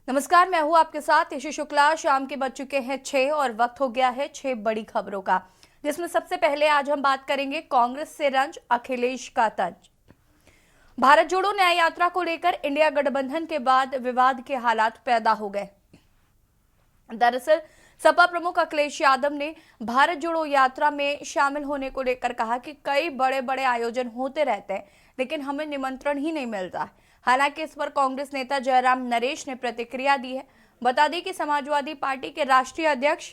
नमस्कार, मैं हूं आपके साथ यशी शुक्ला। शाम के बज चुके हैं 6 और वक्त हो गया है 6 बड़ी खबरों का, जिसमें सबसे पहले आज हम बात करेंगे कांग्रेस से रंज, अखिलेश का तंज। भारत जोड़ो न्याय यात्रा को लेकर इंडिया गठबंधन के बाद विवाद के हालात पैदा हो गए। दरअसल सपा प्रमुख अखिलेश यादव ने भारत जोड़ो यात्रा में शामिल होने को लेकर कहा कि कई बड़े बड़े आयोजन होते रहते हैं, लेकिन हमें निमंत्रण ही नहीं मिलता। हालांकि इस पर कांग्रेस नेता जयराम नरेश ने प्रतिक्रिया दी है। बता दें कि समाजवादी पार्टी के राष्ट्रीय अध्यक्ष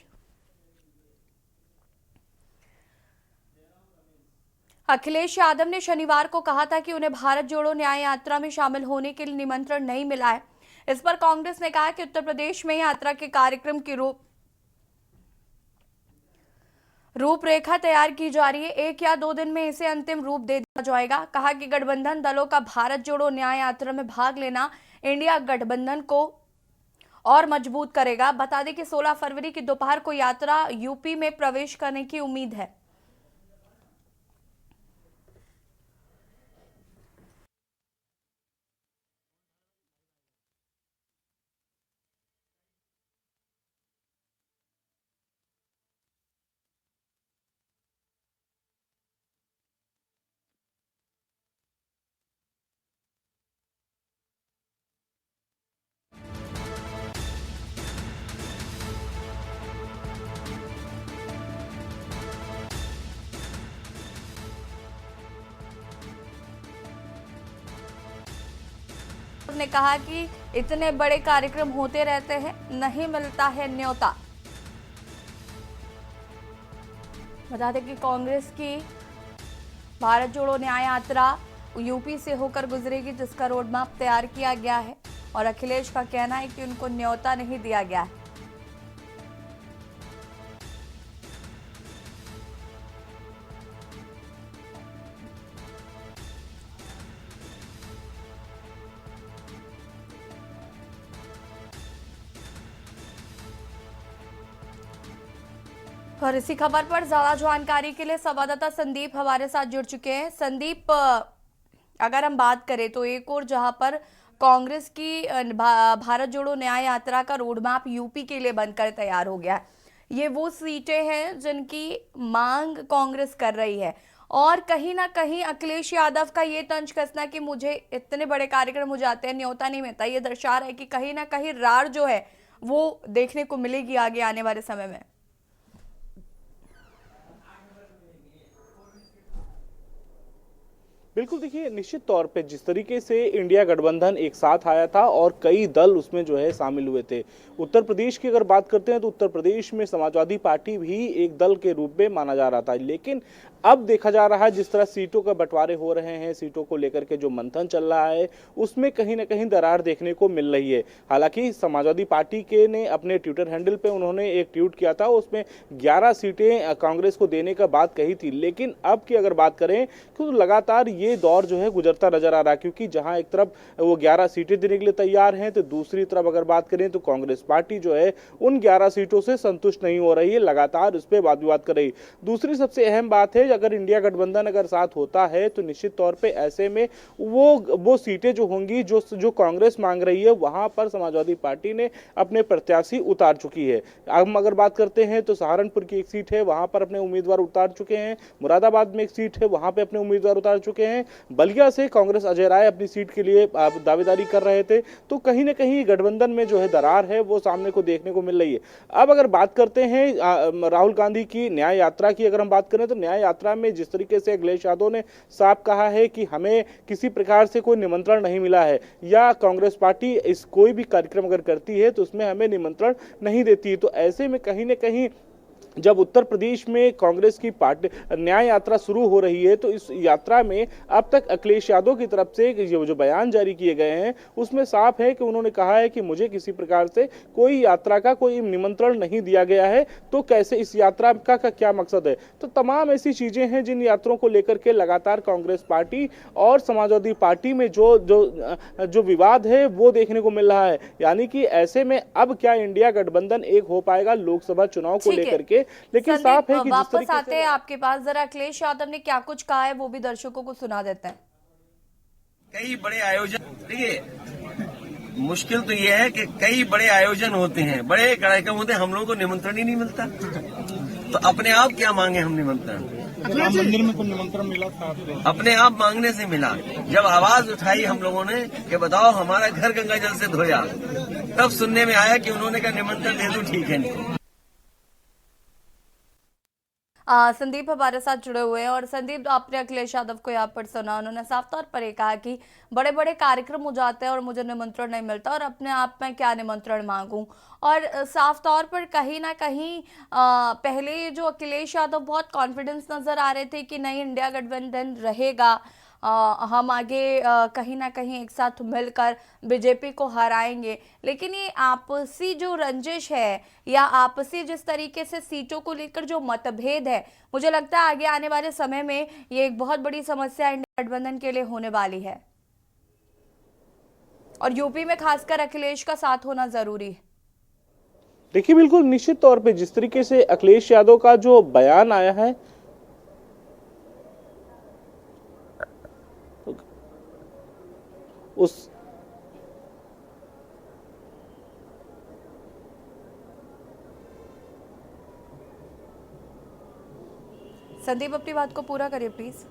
अखिलेश यादव ने शनिवार को कहा था कि उन्हें भारत जोड़ो न्याय यात्रा में शामिल होने के लिए निमंत्रण नहीं मिला है। इस पर कांग्रेस ने कहा कि उत्तर प्रदेश में यात्रा के कार्यक्रम की रूपरेखा तैयार की जा रही है। 1 या 2 दिन में इसे अंतिम रूप दे दिया जाएगा। कहा कि गठबंधन दलों का भारत जोड़ो न्याय यात्रा में भाग लेना इंडिया गठबंधन को और मजबूत करेगा। बता दें कि 16 फरवरी की दोपहर को यात्रा यूपी में प्रवेश करने की उम्मीद है। ने कहा कि इतने बड़े कार्यक्रम होते रहते हैं, नहीं मिलता है न्योता। बता दें कि कांग्रेस की भारत जोड़ो न्याय यात्रा यूपी से होकर गुजरेगी, जिसका रोड मैप तैयार किया गया है और अखिलेश का कहना है कि उनको न्योता नहीं दिया गया है। और इसी खबर पर ज्यादा जानकारी के लिए संवाददाता संदीप हमारे साथ जुड़ चुके हैं। संदीप, अगर हम बात करें तो एक और जहां पर कांग्रेस की भारत जोड़ो न्याय यात्रा का रोड मैप यूपी के लिए बनकर तैयार हो गया है। ये वो सीटें हैं जिनकी मांग कांग्रेस कर रही है, और कहीं ना कहीं अखिलेश यादव का ये तंज कसना कि मुझे इतने बड़े कार्यक्रम हो जाते हैं, न्योता नहीं मिलता, ये दर्शा रहा है कि कहीं ना कहीं रार जो है वो देखने को मिलेगी आगे आने वाले समय में। बिल्कुल, देखिए निश्चित तौर पे जिस तरीके से इंडिया गठबंधन एक साथ आया था और कई दल उसमें जो है शामिल हुए थे। उत्तर प्रदेश की अगर बात करते हैं तो उत्तर प्रदेश में समाजवादी पार्टी भी एक दल के रूप में माना जा रहा था, लेकिन अब देखा जा रहा है जिस तरह सीटों का बंटवारे हो रहे हैं, सीटों को लेकर के जो मंथन चल रहा है उसमें कहीं ना कहीं दरार देखने को मिल रही है। हालांकि समाजवादी पार्टी के ने अपने ट्विटर हैंडल पे उन्होंने एक ट्वीट किया था, उसमें 11 सीटें कांग्रेस को देने का बात कही थी, लेकिन अब की अगर बात करें तो लगातार ये दौर जो है गुजरता नजर आ रहा है, क्योंकि जहां एक तरफ वो 11 सीटें देने के लिए तैयार हैं तो दूसरी तरफ अगर बात करें तो कांग्रेस पार्टी जो है उन 11 सीटों से संतुष्ट नहीं हो रही है, लगातार उस पर वाद विवाद कर रही। दूसरी सबसे अहम बात है, अगर इंडिया गठबंधन अगर साथ होता है तो निश्चित तौर पे ऐसे में वो सीटें जो होंगी जो कांग्रेस मांग रही है वहां पर समाजवादी पार्टी ने अपने प्रत्याशी उतार चुकी है। हम अगर बात करते हैं तो सहारनपुर की एक सीट है, वहां पर अपने उम्मीदवार उतार चुके हैं। मुरादाबाद में एक सीट है, वहां पर अपने उम्मीदवार उतार चुके हैं। बलिया से कांग्रेस अजय राय अपनी सीट के लिए दावेदारी कर रहे थे। तो कहीं ना कहीं गठबंधन में जो है दरार है वो सामने को देखने को मिल रही है। अब अगर बात करते हैं राहुल गांधी की न्याय यात्रा की, अगर हम बात करें तो न्याय यात्रा में जिस तरीके से अखिलेश यादव ने साफ कहा है कि हमें किसी प्रकार से कोई निमंत्रण नहीं मिला है, या कांग्रेस पार्टी इस कोई भी कार्यक्रम अगर करती है तो उसमें हमें निमंत्रण नहीं देती है। तो ऐसे में कहीं ना कहीं जब उत्तर प्रदेश में कांग्रेस की पार्टी न्याय यात्रा शुरू हो रही है तो इस यात्रा में अब तक अखिलेश यादव की तरफ से जो बयान जारी किए गए हैं उसमें साफ है कि उन्होंने कहा है कि मुझे किसी प्रकार से कोई यात्रा का कोई निमंत्रण नहीं दिया गया है, तो कैसे इस यात्रा का क्या मकसद है। तो तमाम ऐसी चीजें हैं जिन यात्राओं को लेकर के लगातार कांग्रेस पार्टी और समाजवादी पार्टी में जो जो जो विवाद है वो देखने को मिल रहा है। यानी कि ऐसे में अब क्या इंडिया गठबंधन एक हो पाएगा लोकसभा चुनाव को लेकर के, लेकिन साफ है कि वापस आते हैं आपके पास, जरा अखिलेश यादव ने क्या कुछ कहा है वो भी दर्शकों को सुना देते हैं। कई बड़े आयोजन, देखिए मुश्किल तो ये है कि कई बड़े आयोजन होते हैं, बड़े कार्यक्रम होते हैं, हम लोगों को निमंत्रण ही नहीं मिलता। तो अपने आप क्या मांगे हम निमंत्रण? राम मंदिर में तो निमंत्रण मिला था आपको? अपने आप मांगने से मिला। जब आवाज उठाई हम लोगों ने कि बताओ हमारा घर गंगा जल से धोया, तब सुनने में आया कि उन्होंने कहा निमंत्रण दे दो, ठीक है। संदीप हमारे साथ जुड़े हुए हैं और संदीप, आपने अखिलेश यादव को यहाँ पर सुना, उन्होंने साफ तौर पर ये कहा कि बड़े बड़े कार्यक्रम हो जाते हैं और मुझे निमंत्रण नहीं मिलता और अपने आप में क्या निमंत्रण मांगूं। और साफ तौर पर कहीं ना कहीं पहले जो अखिलेश यादव बहुत कॉन्फिडेंस नजर आ रहे थे कि नहीं, इंडिया गठबंधन रहेगा, हम आगे कहीं ना कहीं एक साथ मिलकर बीजेपी को हराएंगे। लेकिन ये आपसी जो रंजिश है या आपसी जिस तरीके से सीटों को लेकर जो मतभेद है, मुझे लगता है आगे आने वाले समय में ये एक बहुत बड़ी समस्या इंडिया गठबंधन के लिए होने वाली है और यूपी में खासकर अखिलेश का साथ होना जरूरी है। देखिए, बिल्कुल निश्चित तौर पे जिस तरीके से अखिलेश यादव का जो बयान आया है, उस संदीप, अपनी बात को पूरा करिए प्लीज।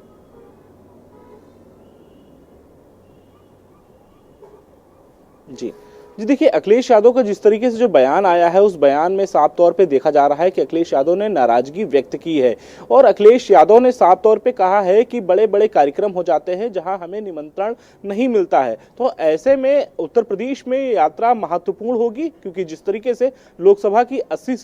जी जी, देखिए अखिलेश यादव का जिस तरीके से जो बयान आया है, उस बयान में साफ तौर पे देखा जा रहा है कि अखिलेश यादव ने नाराजगी व्यक्त की है और अखिलेश यादव ने साफ तौर पे कहा है कि बड़े बड़े कार्यक्रम हो जाते हैं जहां हमें निमंत्रण नहीं मिलता है। तो ऐसे में उत्तर प्रदेश में यात्रा महत्वपूर्ण होगी, क्योंकि जिस तरीके से लोकसभा की 80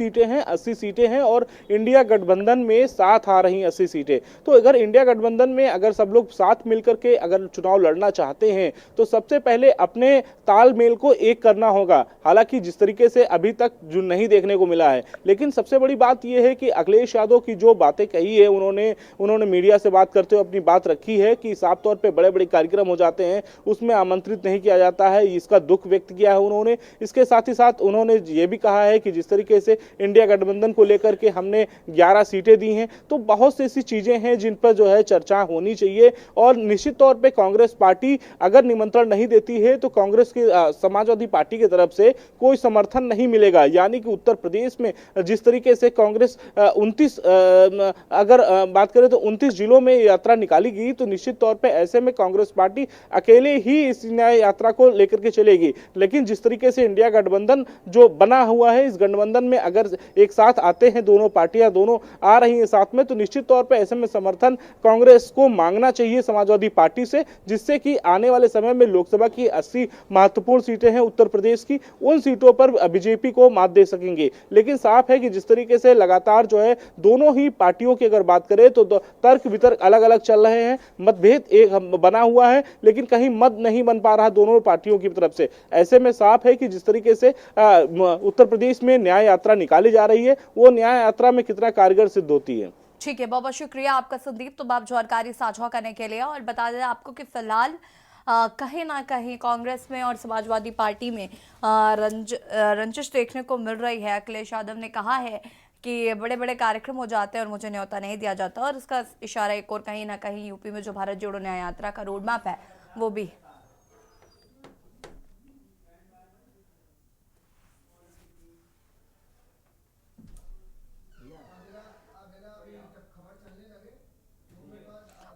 सीटें हैं और इंडिया गठबंधन में साथ आ रही 80 सीटें। तो अगर इंडिया गठबंधन में अगर सब लोग साथ मिलकर के अगर चुनाव लड़ना चाहते हैं तो सबसे पहले अपने तालमेल को एक करना होगा। हालांकि जिस तरीके से अभी तक जो नहीं देखने को मिला है, लेकिन सबसे बड़ी बात यह है कि अखिलेश यादव की जो बातें कही है, उन्होंने मीडिया से बात करते हुए अपनी बात रखी है कि साफ तौर पे बड़े बड़े कार्यक्रम हो जाते हैं, उसमें आमंत्रित नहीं किया जाता है, इसका दुख व्यक्त किया है उन्होंने। इसके साथ ही साथ उन्होंने ये भी कहा है कि जिस तरीके से इंडिया गठबंधन को लेकर के हमने 11 सीटें दी हैं, तो बहुत सी ऐसी चीजें हैं जिन पर जो है चर्चा होनी चाहिए। और निश्चित तौर पर कांग्रेस पार्टी अगर निमंत्रण नहीं देती है तो कांग्रेस की समाजवादी पार्टी की तरफ से कोई समर्थन नहीं मिलेगा। यानी कि उत्तर प्रदेश में जिस तरीके से कांग्रेस 29 अगर बात करें तो 29 जिलों में यात्रा निकाली गई, तो निश्चित तौर पे ऐसे में कांग्रेस पार्टी अकेले ही इस न्याय यात्रा को लेकर के चलेगी। लेकिन जिस तरीके से इंडिया गठबंधन जो बना हुआ है, इस गठबंधन में अगर एक साथ आते हैं, दोनों पार्टियां दोनों आ रही हैं साथ में, तो निश्चित तौर पर ऐसे में समर्थन कांग्रेस को मांगना चाहिए समाजवादी पार्टी से, जिससे कि आने वाले समय में लोकसभा की 80 महत्वपूर्ण सीटें हैं उत्तर प्रदेश की, उन सीटों पर बीजेपी को मात दे सकेंगे। लेकिन साफ है कि जिस तरीके से लगातार जो है दोनों ही पार्टियों की अगर बात करें तो तर्क वितर्क अलग अलग चल रहे हैं, मतभेद एक बना हुआ है, लेकिन कहीं मत नहीं बन पा रहा दोनों पार्टियों की तरफ से। ऐसे में साफ है कि जिस तरीके से उत्तर प्रदेश में न्याय यात्रा निकाली जा रही है, वो न्याय यात्रा में कितना कारगर सिद्ध होती है। ठीक है, बहुत बहुत शुक्रिया आपका संदीप, तो आप जानकारी साझा करने के लिए। और बता दें आपको कि फिलहाल कहीं ना कहीं कांग्रेस में और समाजवादी पार्टी में रंजिश देखने को मिल रही है। अखिलेश यादव ने कहा है कि बड़े बड़े कार्यक्रम हो जाते हैं और मुझे न्योता नहीं दिया जाता, और इसका इशारा एक और कहीं ना कहीं यूपी में जो भारत जोड़ो न्याय यात्रा का रोड मैप है वो भी।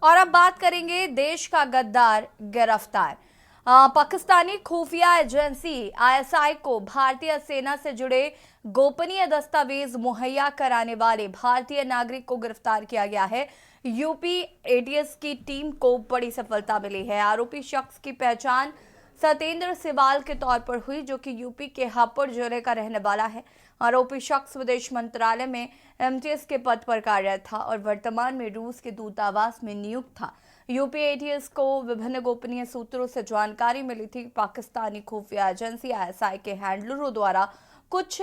और अब बात करेंगे देश का गद्दार गिरफ्तार। पाकिस्तानी खुफिया एजेंसी आईएसआई को भारतीय सेना से जुड़े गोपनीय दस्तावेज मुहैया कराने वाले भारतीय नागरिक को गिरफ्तार किया गया है। यूपी एटीएस की टीम को बड़ी सफलता मिली है। आरोपी शख्स की पहचान सतेंद्र सिवाल के तौर पर हुई, जो कि यूपी के हापुड़ जिले का रहने वाला है। आरोपी शख्स विदेश मंत्रालय में एमटीएस के पद पर कार्यरत था और वर्तमान में रूस के दूतावास में नियुक्त था। यूपी एटीएस को विभिन्न गोपनीय सूत्रों से जानकारी मिली थी। पाकिस्तानी खुफिया एजेंसी आईएसआई के हैंडलरों द्वारा कुछ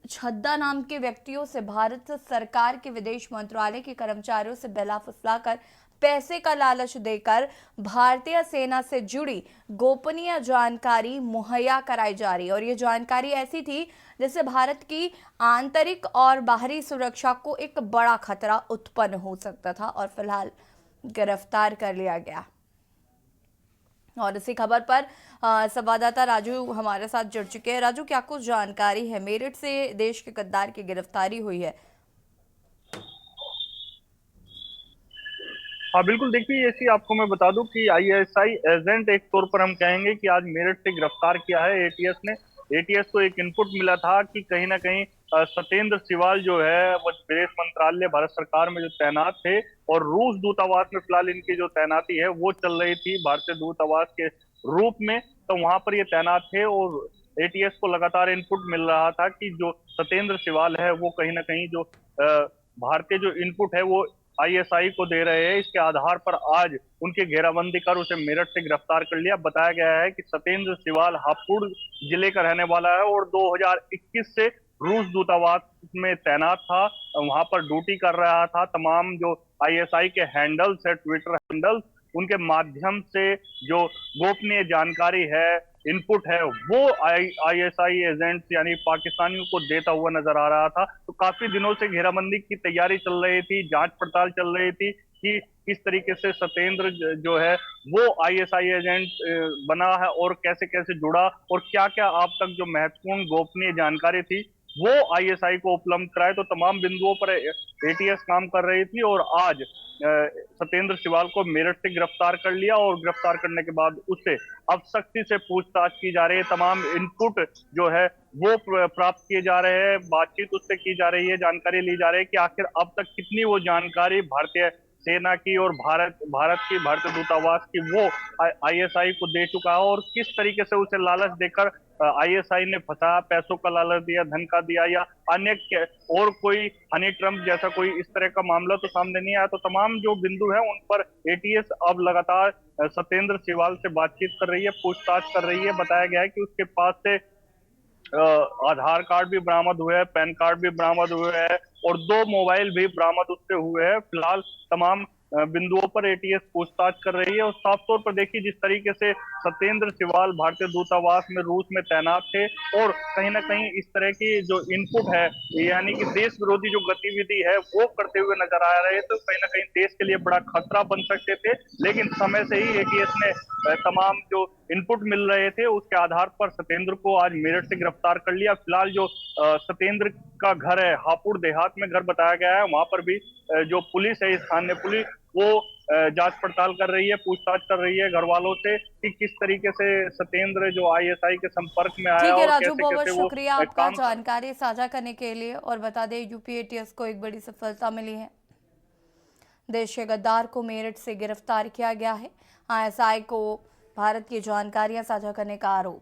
छद्दा नाम के व्यक्तियों से भारत सरकार के विदेश मंत्रालय के कर्मचारियों से बेला फुसलाकर पैसे का लालच देकर भारतीय सेना से जुड़ी गोपनीय जानकारी मुहैया कराई जा रही है। और ये जानकारी ऐसी थी जिससे भारत की आंतरिक और बाहरी सुरक्षा को एक बड़ा खतरा उत्पन्न हो सकता था, और फिलहाल गिरफ्तार कर लिया गया। और इसी खबर पर संवाददाता राजू हमारे साथ जुड़ चुके हैं। राजू, क्या कुछ जानकारी है? मेरठ से देश के गद्दार की गिरफ्तारी हुई है। हाँ बिल्कुल, देखिए ऐसी आपको मैं बता दूं कि आईएसआई एजेंट एक तौर पर हम कहेंगे कि आज मेरठ से गिरफ्तार किया है एटीएस ने। एटीएस को एक इनपुट मिला था कि कहीं ना कहीं सत्येंद्र सिवाल जो है वो विदेश मंत्रालय भारत सरकार में जो तैनात थे और रूस दूतावास में फिलहाल इनकी जो तैनाती है वो चल रही थी भारतीय दूतावास के रूप में, तो वहां पर ये तैनात थे और एटीएस को लगातार इनपुट मिल रहा था कि जो सत्येंद्र सिवाल है वो कहीं ना कहीं जो भारतीय जो इनपुट है वो आईएसआई को दे रहे हैं। इसके आधार पर आज उनकी घेराबंदी कर उसे मेरठ से गिरफ्तार कर लिया। बताया गया है कि सत्येंद्र सिवाल हापुड़ जिले का रहने वाला है और 2021 से रूस दूतावास में तैनात था, वहां पर ड्यूटी कर रहा था। तमाम जो आईएसआई के हैंडल्स है, ट्विटर हैंडल्स, उनके माध्यम से जो गोपनीय जानकारी है, इनपुट है, वो आईएसआई एजेंट्स यानी पाकिस्तानियों को देता हुआ नजर आ रहा था। तो काफी दिनों से घेराबंदी की तैयारी चल रही थी, जांच पड़ताल चल रही थी कि किस तरीके से सत्येंद्र जो है वो आईएसआई एजेंट बना है और कैसे कैसे जुड़ा और क्या क्या अब तक जो महत्वपूर्ण गोपनीय जानकारी थी वो आईएसआई को उपलब्ध कराए। तो तमाम बिंदुओं पर एटीएस काम कर रही थी और आज सत्येंद्र सिवाल को मेरठ से गिरफ्तार कर लिया और गिरफ्तार करने के बाद उससे अब सख्ती से पूछताछ की जा रही है। तमाम इनपुट जो है वो प्राप्त किए जा रहे हैं, बातचीत उससे की जा रही है, जानकारी ली जा रही है कि आखिर अब तक कितनी वो जानकारी भारतीय सेना की और भारतीय दूतावास की वो आईएसआई को दे चुका है और किस तरीके से उसे लालच देकर आईएसआई ने फंसा, पैसों का लालच दिया, धन का दिया या अन्य और कोई हनी ट्रंप जैसा कोई इस तरह का मामला तो सामने नहीं आया। तो तमाम जो बिंदु है उन पर एटीएस अब लगातार सत्येंद्र सिवाल से बातचीत कर रही है, पूछताछ कर रही है। बताया गया है कि उसके पास से आधार कार्ड भी बरामद हुए हैं, पैन कार्ड भी बरामद हुए हैं और 2 मोबाइल भी बरामद उससे हुए हैं। फिलहाल तमाम बिंदुओं पर एटीएस पूछताछ कर रही है और साफ तौर पर देखिए जिस तरीके से सत्येंद्र सिवाल भारतीय दूतावास में रूस में तैनात थे और कहीं ना कहीं इस तरह की जो इनपुट है यानी कि देश विरोधी जो गतिविधि है वो करते हुए नजर आ रहे थे, तो कहीं ना कहीं देश के लिए बड़ा खतरा बन सकते थे। लेकिन समय से ही एटीएस ने तमाम जो इनपुट मिल रहे थे उसके आधार पर सत्येंद्र को आज मेरठ से गिरफ्तार कर लिया। फिलहाल जो सत्येंद्र का घर है हापुड़ देहात में घर बताया गया है, वहां पर भी जो पुलिस है, स्थानीय पुलिस, वो जांच पड़ताल कर रही है, पूछताछ कर रही है घर वालों से कि किस तरीके से सत्येंद्र जो आईएसआई के संपर्क में आया ठीक है और राजू, कैसे बहुत कैसे वो शुक्रिया आपका काम जानकारी साझा करने के लिए। और बता दें यूपी एटीएस को एक बड़ी सफलता मिली है, देश के गद्दार को मेरठ से गिरफ्तार किया गया है। आईएसआई को भारत की जानकारियां साझा करने का आरोप।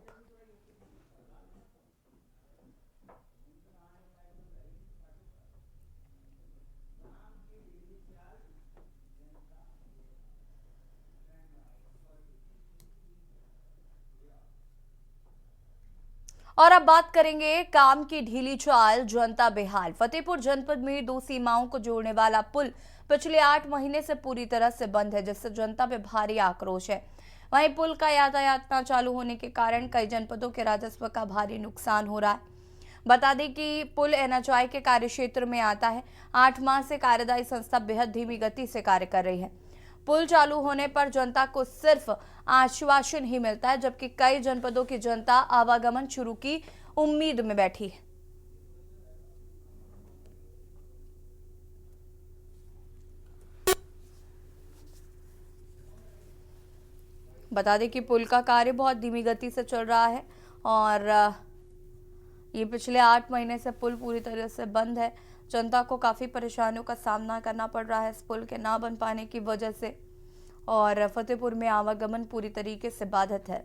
और अब बात करेंगे काम की ढीली चाल, जनता बेहाल। फतेहपुर जनपद में 2 सीमाओं को जोड़ने वाला पुल पिछले 8 महीने से पूरी तरह से बंद है, जिससे जनता में भारी आक्रोश है। वहीं पुल का यातायात न चालू होने के कारण कई जनपदों के राजस्व का भारी नुकसान हो रहा है। बता दें कि पुल एनएचआई के कार्यक्षेत्र में आता है। 8 माह से कार्यदायी संस्था बेहद धीमी गति से कार्य कर रही है। पुल चालू होने पर जनता को सिर्फ आश्वासन ही मिलता है, जबकि कई जनपदों की जनता आवागमन शुरू की उम्मीद में बैठी है। बता दें कि पुल का कार्य बहुत धीमी गति से चल रहा है और ये पिछले 8 महीने से पुल पूरी तरह से बंद है। जनता को काफ़ी परेशानियों का सामना करना पड़ रहा है इस पुल के ना बन पाने की वजह से, और फतेहपुर में आवागमन पूरी तरीके से बाधित है।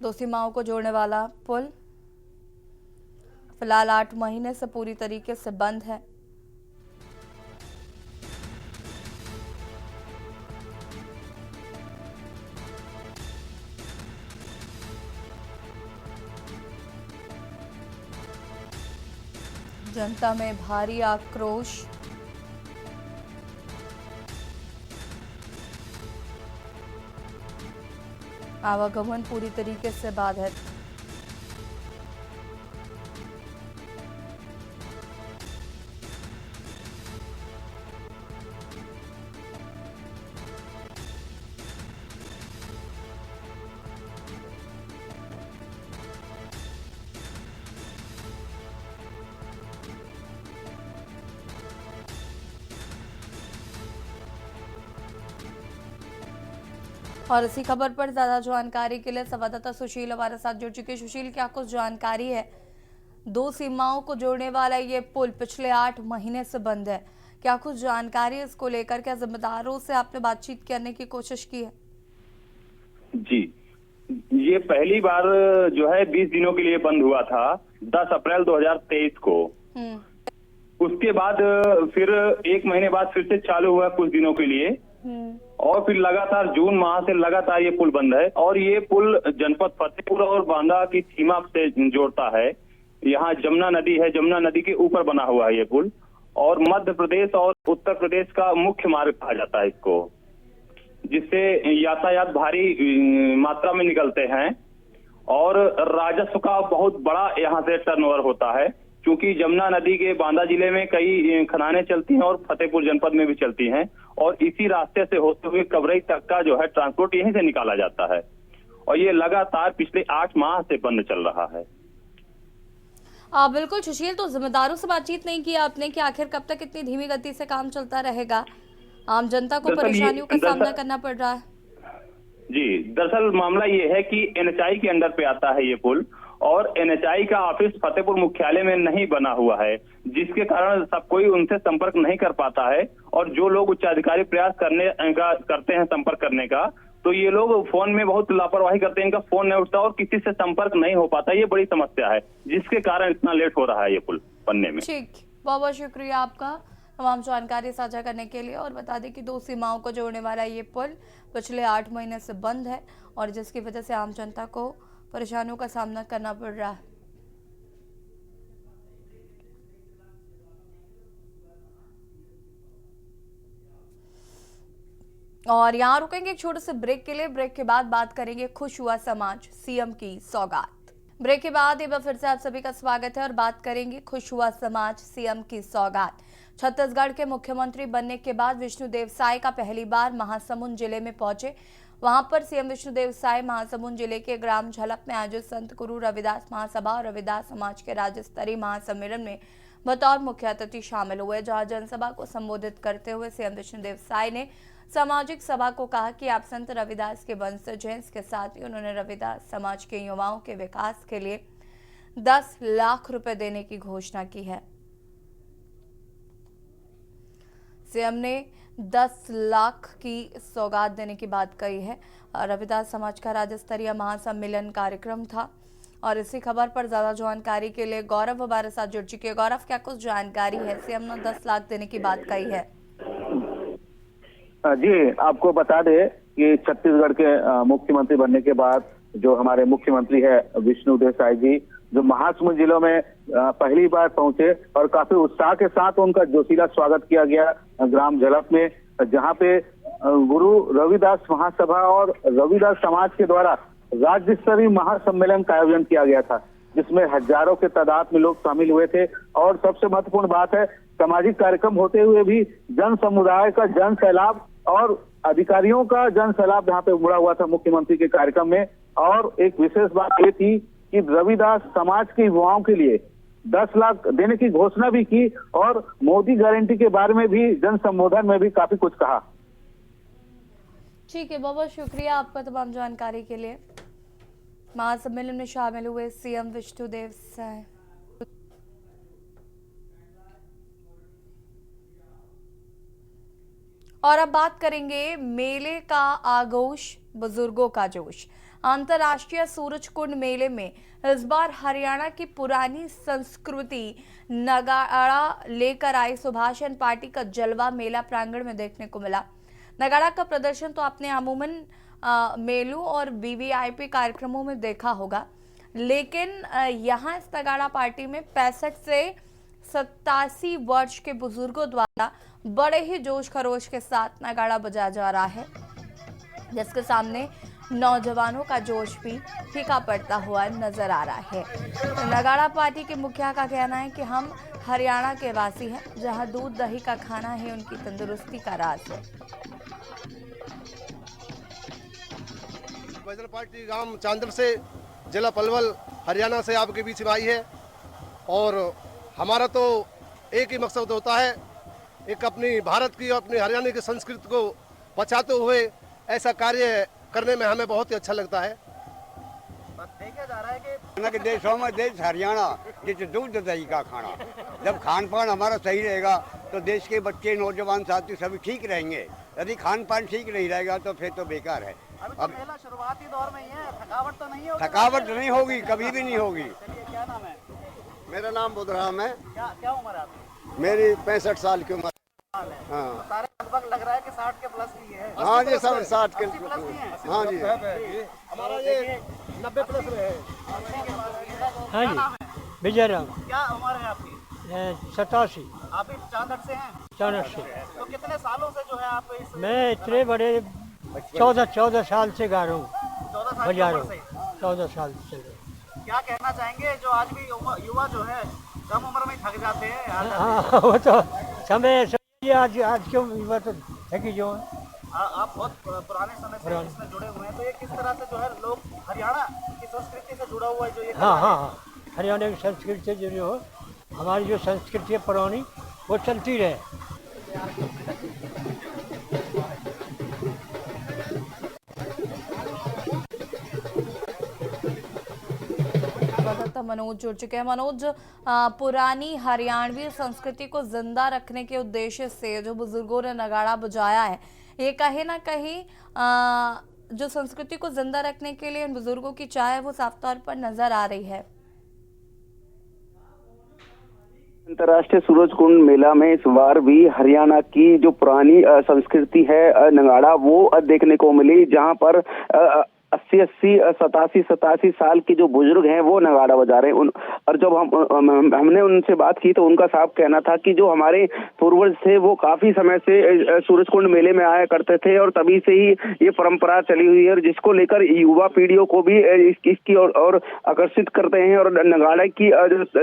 2 सीमाओं को जोड़ने वाला पुल फिलहाल 8 महीने से पूरी तरीके से बंद है। जनता में भारी आक्रोश। आवागमन पूरी तरीके से बाधित। और इसी खबर पर ज्यादा जानकारी के लिए संवाददाता सुशील हमारे साथ जुड़ चुके। सुशील, क्या कुछ जानकारी है? दो सीमाओं को जोड़ने वाला ये पुल पिछले 8 महीने से बंद है, क्या कुछ जानकारी है इसको लेकर? क्या जिम्मेदारों से आपने बातचीत करने की कोशिश की है? जी, ये पहली बार जो है 20 दिनों के लिए बंद हुआ था 10 अप्रैल 2023 को। उसके बाद फिर 1 महीने बाद फिर से चालू हुआ कुछ दिनों के लिए, और फिर लगातार जून माह से लगातार ये पुल बंद है। और ये पुल जनपद फतेहपुर और बांदा की सीमा से जोड़ता है। यहाँ जमुना नदी है, जमुना नदी के ऊपर बना हुआ है ये पुल, और मध्य प्रदेश और उत्तर प्रदेश का मुख्य मार्ग कहा जाता है इसको, जिससे यातायात भारी मात्रा में निकलते हैं और राजस्व का बहुत बड़ा यहाँ से टर्नओवर होता है, क्योंकि जमुना नदी के बांदा जिले में कई खदानें चलती हैं और फतेहपुर जनपद में भी चलती हैं, और इसी रास्ते से होते हुए कबरई तक का जो है ट्रांसपोर्ट यहीं से निकाला जाता है, और ये लगातार पिछले 8 माह से बंद चल रहा है। बिल्कुल सुशील, तो जिम्मेदारों से बातचीत नहीं की आपने कि आखिर कब तक इतनी धीमी गति से काम चलता रहेगा? आम जनता को परेशानियों का सामना करना पड़ रहा है। जी, दरअसल मामला ये है कि NHI के अंडर पे आता है ये पुल, और NHI का ऑफिस फतेहपुर मुख्यालय में नहीं बना हुआ है, जिसके कारण सब कोई उनसे संपर्क नहीं कर पाता है। और जो लोग उच्चाधिकारी प्रयास करते हैं संपर्क करने का, तो ये लोग फोन में बहुत लापरवाही करते हैं, इनका फोन नहीं उठता और किसी से संपर्क नहीं हो पाता। ये बड़ी समस्या है, जिसके कारण इतना लेट हो रहा है ये पुल बनने में। ठीक, बहुत बहुत शुक्रिया आपका तमाम जानकारी साझा करने के लिए। और बता दें कि दो सीमाओं को जोड़ने वाला ये पुल पिछले 8 महीने से बंद है, और जिसकी वजह से आम जनता को परेशानियों का सामना करना पड़ रहा है। और यहाँ रुकेंगे एक छोटे से ब्रेक के लिए। ब्रेक के बाद बात करेंगे खुश हुआ समाज, सीएम की सौगात। ब्रेक के बाद एक बार फिर से आप सभी का स्वागत है और बात करेंगे खुश हुआ समाज, सीएम की सौगात। छत्तीसगढ़ के मुख्यमंत्री बनने के बाद विष्णुदेव साय का पहली बार महासमुंद जिले में पहुंचे। वहां पर सीएम विष्णुदेव साय महासमुंद जिले के ग्राम झलक में आयोजित संत गुरु रविदास महासभा और रविदास समाज के राज्य स्तरीय महासम्मेलन में बतौर मुख्य अतिथि शामिल हुए, जहां जनसभा को संबोधित करते हुए सीएम विष्णुदेव साय ने सामाजिक सभा को कहा कि आप संत रविदास के वंशज हैं। इसके साथ ही उन्होंने रविदास समाज के युवाओं के विकास के लिए 10 लाख रुपए देने की घोषणा की है। सीएम ने 10 लाख की सौगात देने की बात कही है। रविदास समाज का राज्य स्तरीय महासम्मेलन कार्यक्रम था, और इसी खबर पर ज्यादा जानकारी के लिए गौरव हमारे साथ जुड़ चुके हैं। गौरव, क्या कुछ जानकारी है? सीएम ने 10 लाख देने की बात कही है। जी, आपको बता दें कि छत्तीसगढ़ के मुख्यमंत्री बनने के बाद जो हमारे मुख्यमंत्री है विष्णुदेव साय जी, जो महासमुंद जिलों में पहली बार पहुंचे, और काफी उत्साह के साथ उनका जोशीला स्वागत किया गया ग्राम झलक में, जहां पे गुरु रविदास महासभा और रविदास समाज के द्वारा राज्य स्तरीय महासम्मेलन का आयोजन किया गया था, जिसमें हजारों के तादाद में लोग शामिल हुए थे। और सबसे महत्वपूर्ण बात है, सामाजिक कार्यक्रम होते हुए भी जन समुदाय का जन सैलाब और अधिकारियों का जन सैलाब यहाँ पे उमड़ा हुआ था मुख्यमंत्री के कार्यक्रम में। और एक विशेष बात ये थी कि रविदास समाज के युवाओं के लिए 10 लाख देने की घोषणा भी की, और मोदी गारंटी के बारे में भी जन संबोधन में भी काफी कुछ कहा। ठीक है, बहुत बहुत शुक्रिया आपका तमाम जानकारी के लिए। महासम्मेलन में शामिल हुए सीएम विष्णुदेव साय। और अब बात करेंगे मेले का आगोश, बुजुर्गों का जोश। अंतर्राष्ट्रीय सूरज कुंड मेले में इस बार हरियाणा की पुरानी संस्कृति नगाड़ा लेकर आई सुभाषन पार्टी का जलवा मेला प्रांगण में देखने को मिला। नगाड़ा का प्रदर्शन तो आपने अमूमन मेलों और वीवीआईपी कार्यक्रमों में देखा होगा, लेकिन यहाँ इस नगाड़ा पार्टी में 65 से 87 वर्ष के बुजुर्गों द्वारा बड़े ही जोश खरोश के साथ नगाड़ा बजाया जा रहा है, जिसके सामने नौजवानों का जोश भी फीका पड़ता हुआ नजर आ रहा है। नगाड़ा पार्टी के मुखिया का कहना है कि हम हरियाणा के वासी हैं, जहां दूध दही का खाना ही उनकी तंदुरुस्ती का राज है। बजरंग पार्टी गांव चांदर से, जिला पलवल, हरियाणा से आपके बीच में आई है, और हमारा तो एक ही मकसद होता है, एक अपनी भारत की और अपनी हरियाणा की संस्कृति को बचाते हुए ऐसा कार्य करने में हमें बहुत ही अच्छा लगता है। देखा जा रहा है कि देशों में देश हरियाणा जिस दूध दही का खाना, जब खान पान हमारा सही रहेगा तो देश के बच्चे, नौजवान साथी सभी ठीक रहेंगे। यदि खान पान ठीक नहीं रहेगा तो फिर तो बेकार है। अभी तो मेला शुरुआती दौर में ही है, थकावट तो नहीं होगी? थकावट नहीं होगी, कभी भी नहीं होगी। क्या नाम है? मेरा नाम बुधराम है। क्या उम्र है आपकी? मेरी 65 साल की उम्र। हाँ। सारे लगभग लग रहा है कि 60 के प्लस ही है। हाँ जी, सब 60 के प्लस ही है। हाँ जी, हमारा ये 90 प्लस में है। हाँ जी, विजय राम। क्या उम्र है आपकी? 87। आप भी चांदट से हैं? चाणक से। तो कितने सालों से जो है आप इस मैं इतने बड़े 14 साल से गा रहा हूँ, 14 साल की बजा रहा उम्र से? हूँ, 14 साल से। क्या कहना चाहेंगे जो आज भी युवा जो है कम उम्र में थक जाते हैं? हाँ, वो तो समय सही है। आज क्यों युवा तो है कि जो है। आप बहुत पुराने समय से इसमें जुड़े हुए हैं, तो ये किस तरह से जो है लोग हरियाणा की संस्कृति से जुड़ा हुआ है जो ये? हाँ, हरियाणा की संस्कृति से जुड़े हो। हमारी जो संस्कृति है पुरानी वो चलती रहे। मनोज जुड़ चुके हैं। मनोज, पुरानी हरियाणवी संस्कृति को जिंदा रखने के उद्देश्य से जो बुजुर्गों ने नगाड़ा बजाया है, ये कहीं ना कहीं जो संस्कृति को जिंदा रखने के लिए इन बुजुर्गों की चाह है वो साफ तौर पर नजर आ रही है। अंतर्राष्ट्रीय सूरज कुंड मेला में इस बार भी हरियाणा की जो पुरानी संस्कृति है नगाड़ा वो देखने को मिली, जहां पर 87 साल के जो बुजुर्ग हैं वो नगाड़ा बजा रहे हैं। और जब हमने उनसे बात की तो उनका साफ कहना था कि जो हमारे पूर्वज थे वो काफी समय से सूरज कुंड मेले में आया करते थे और तभी से ही ये परंपरा चली हुई है, और जिसको लेकर युवा पीढ़ियों को भी इसकी और आकर्षित करते हैं। और नगाड़े की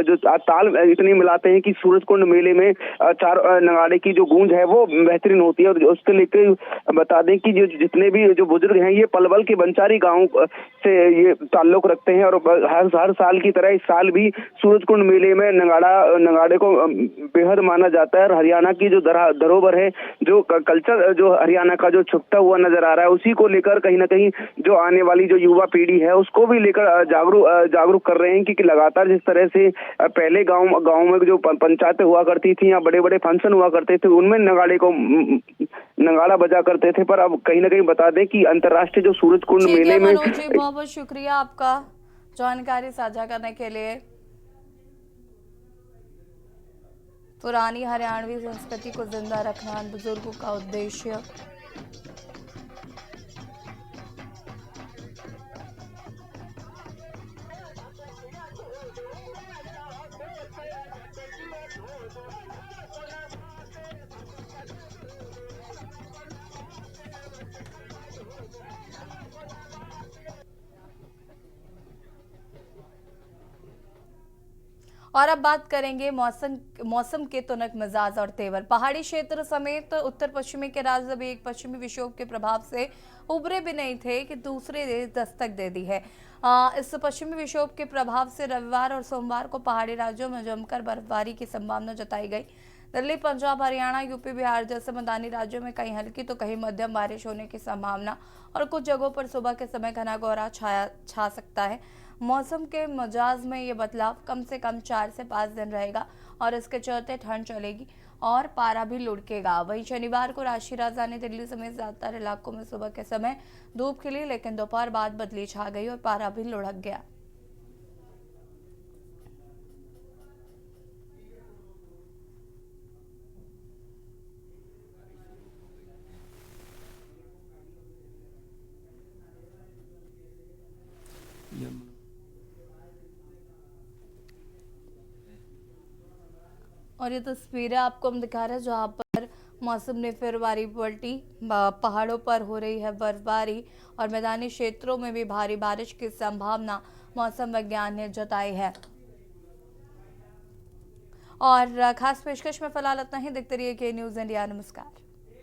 जो ताल इतनी मिलाते हैं कि सूरज कुंड मेले में चार नगाड़े की जो गूंज है वो बेहतरीन होती है। और उसके लेकर बता दें कि जो जितने भी जो बुजुर्ग हैं ये पलवल के बंचारी गांव से ये ताल्लुक रखते हैं, और हर साल की तरह इस साल भी सूरजकुंड मेले में नगाड़े को बेहद माना जाता है। और हरियाणा की जो धरोहर है, जो कल्चर जो हरियाणा का जो छुपता हुआ नजर आ रहा है, उसी को लेकर कहीं ना कहीं जो आने वाली जो युवा पीढ़ी है उसको भी लेकर जागरूक कर रहे हैं कि लगातार जिस तरह से पहले गाँव में जो पंचायतें हुआ करती थी या बड़े बड़े फंक्शन हुआ करते थे उनमें नगाड़ा बजा करते थे, पर अब कहीं ना कहीं बता दें कि अंतर्राष्ट्रीय जो सूरजकुंड मेले में। मनोज जी, बहुत बहुत शुक्रिया आपका जानकारी साझा करने के लिए। पुरानी हरियाणवी संस्कृति को जिंदा रखना बुजुर्गों का उद्देश्य। और अब बात करेंगे मौसम के तुनक मिजाज और तेवर। पहाड़ी क्षेत्र समेत उत्तर पश्चिमी के राज्य भी एक पश्चिमी विक्षोभ के प्रभाव से उभरे भी नहीं थे कि दूसरे ने दस्तक दे दी है। इस पश्चिमी विक्षोभ के प्रभाव से रविवार और सोमवार को पहाड़ी राज्यों में जमकर बर्फबारी की संभावना जताई गई। दिल्ली, पंजाब, हरियाणा, यूपी, बिहार जैसे मैदानी राज्यों में कहीं हल्की तो कहीं मध्यम बारिश होने की संभावना, और कुछ जगहों पर सुबह के समय घना कोहरा छा सकता है। मौसम के मिजाज में ये बदलाव कम से कम 4 से 5 दिन रहेगा और इसके चलते ठंड चलेगी और पारा भी लुढ़केगा। वहीं शनिवार को राष्ट्रीय राजधानी दिल्ली समेत ज्यादातर इलाकों में सुबह के समय धूप खिली, लेकिन दोपहर बाद बदली छा गई और पारा भी लुढ़क गया। और ये तस्वीरें आपको हम दिखा रहे हैं जहाँ पर मौसम ने फिर बारी पलटी। पहाड़ों पर हो रही है बर्फबारी और मैदानी क्षेत्रों में भी भारी बारिश की संभावना मौसम विज्ञान ने जताई है। और खास पेशकश में फिलहाल इतना ही। देखते रहिए के न्यूज़ इंडिया। नमस्कार।